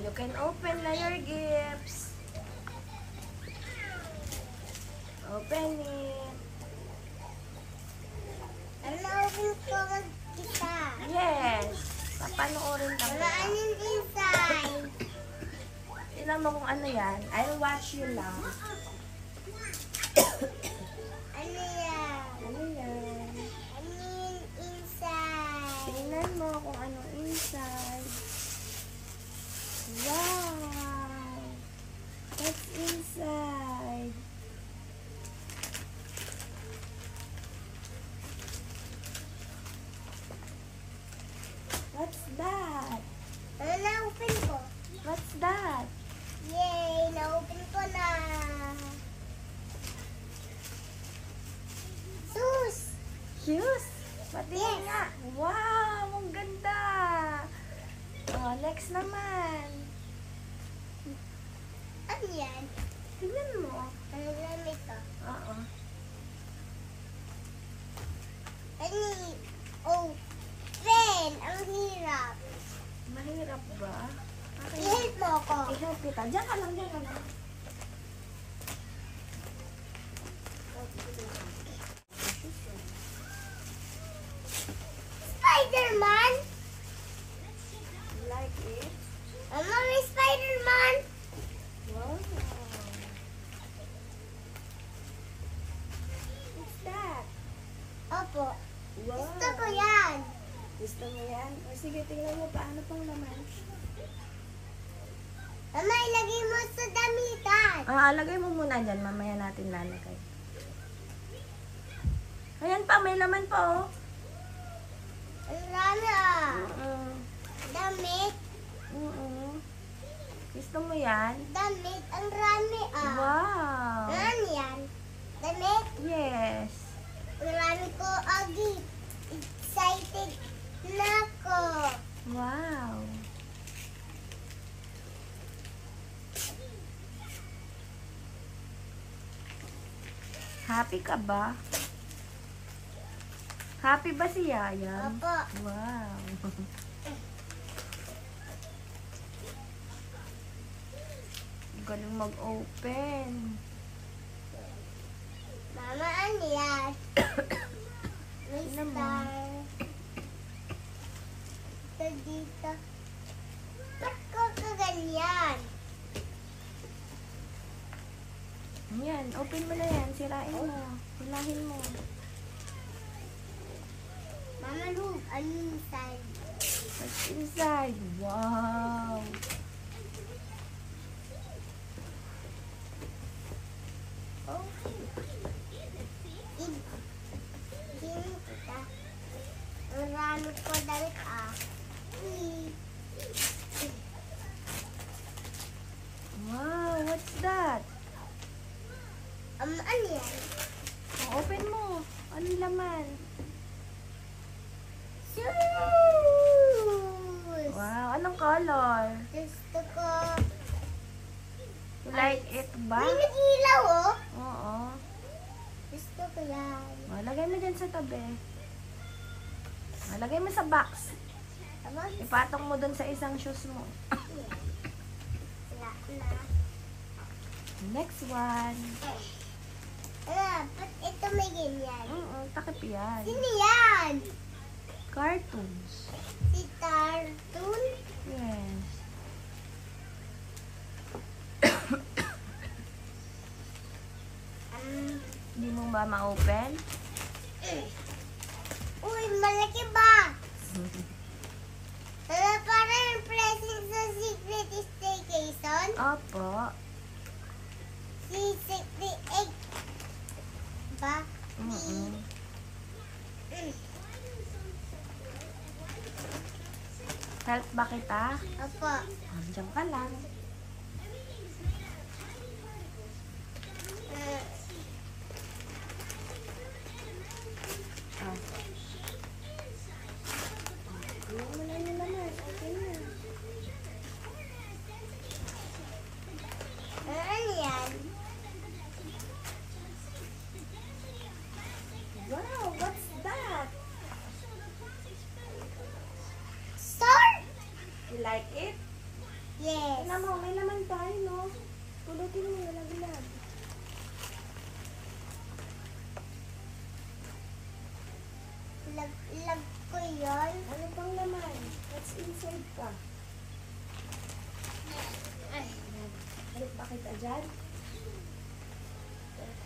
You can open na your gifts. Open it. Open ko mag-isa. Yes. Papanoorin ka Wala ba? anong inside. Tingnan mo kung ano yan. I'll watch you lang. Ano yan? Ano yan? Ano yung inside? Tingnan mo kung ano inside. Wow! What's inside? What's that? Ano na-open ko? What's that? Yay! Na-open ko na. Sus! Shoes? Patingin nga. Wow! Ang ganda! Oh, next naman. Ano yan? Tingnan mo. Ano lang ito? Oo. Ano? Oh! Pen! Ang hirap. Mahirap ba? Okay. I-help mo ako. I-help kita. Diyan ka lang, diyan ka lang. Spider-Man? Like it? Mama, may Spider-Man? Wow. What's that? Opo. Wow. Gusto ko yan. Gusto mo yan? O sige, tingnan mo paano pang laman. Mama, ilagay mo sa damitan. Lagay mo muna dyan. Mamaya natin lalagay. Ayan pa, may laman pa oh. Ang rami ah. Damit. Gusto mo yan? Damit. Ang rami ah. Wow. Ano yan? Damit. Yes. Ang rami ko agi. Excited na ako. Wow. Happy ka ba? Happy ba si Yaya? Opo. Wow. Galing mag-open. Mama, ano yan? May Tingnan mo. star. Ito dito. Ba't ko kaganyan? Yan, open mo na yan. Sirain mo. Hilahin mo. Mama, look. Ano inside? What's inside? Wow. Oh. Hindi kita. Ang rami ko damit ah. Wow, what's that? Ano yan? Open mo. Anong laman? Shoes! Wow, anong color? Gusto ko. You like it ba? May nag-ilaw oh. Oo. Gusto ko yan. Lagay mo dyan sa tabi. Lagay mo sa box. Tama? Ipatong mo dun sa isang shoes mo. Wala na. Next one. Ba't ito may ganyan? Takip yan. Sino yan? Cartoons. Si Tartoon? Yes. Hindi mo ba ma-open? Uy, malaki ba? Parang yung present sa Secret Staycation? Opo. Si Secret Egg. Ba? Help ba kita? Opo. Diyan ka lang. Iwan mo na yun naman. Okay na. Ano yan? Wow, what's that? Star? You like it? Yes. Tingnan mo, may laman tayo, no? Pulutin mo, lag-lag. Lag ko yun. Ano pang laman? What's inside ka? Balik pa kita dyan?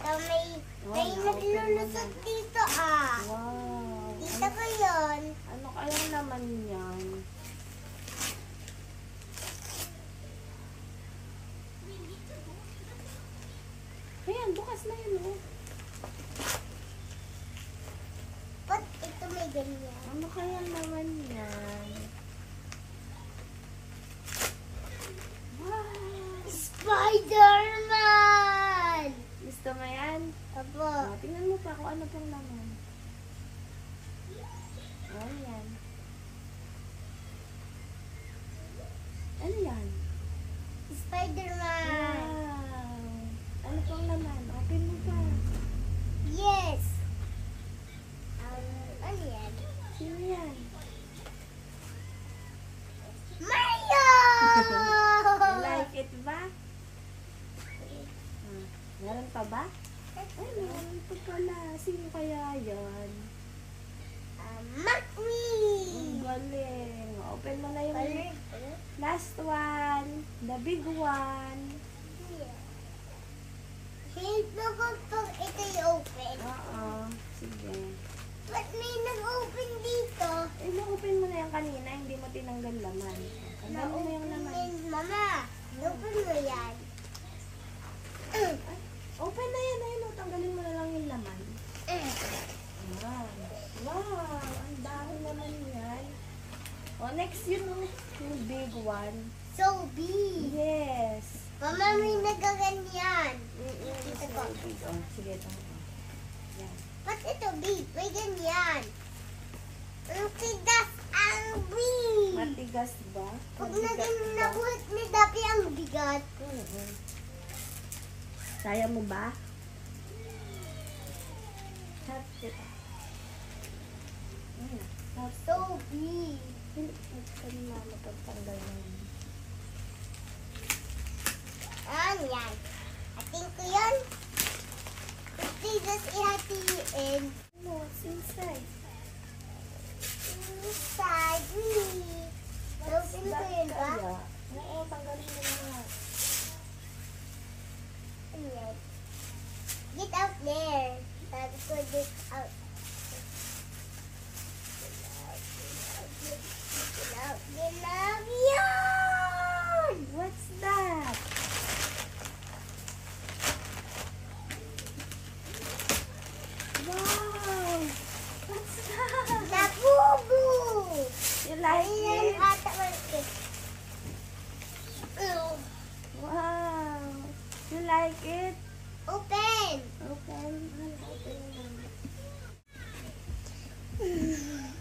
So, may naglulusot dito ah. Wow! Dito ko yun. Ano kayang laman yan? Ayan, bukas na yun, oh. Ba't ito may ganyan? Ano kayang laman yan? Wow! Spider-Man! Gusto mo yan? Apo. Oh, tingnan mo pa kung ano pang laman. Oh, yan. Ano yan? Spider-Man! Wow! Ano pang laman? Open mo pa. Yes! Ano yan? Sino yan? Mario! You like it ba? Ah, meron pa ba? Ay, meron pa pala. Sino kaya yan? Ang McQueen! galing. Open mo na yung last one. The big one. Hindi ko pag ito i-open. Oo. Sige. Ba't may nag-open dito? Eh, na-open mo na yung kanina. Hindi mo tinanggal laman. Tanggal mo na yung laman. Mama, open mo yan. Ay, open na yan. Ayun, oh, tanggalin mo na lang yung laman. Wow. Wow. Ang dami naman yan. Oh, next yun, oh. Yung big one. So big. Yes. Mama, may nagaganyan. Ito ko. big. Oh, sige, ito. Yan. Ba't ito big? May ganyan. Ang tigas ang big. Matigas ba? Pag Mabigat ba? nabuhat ni Dapi ang bigat. Kaya mo ba? Tap kita. Tap. So big. Hindi na mapagtanggal na yun. Yan. Ating ko yun. Tigas ihatiin. No, it's inside. Inside me. Open ko yun ba? Kaya? Oo, tanggalin mo na nga. Ayan. Get out there. Sabi ko, get out. Get out. Yun! What's that? Wow! What's that? Nabubu! You like Ayan it? ata malaki. Wow! You like it? Open! Open. Open.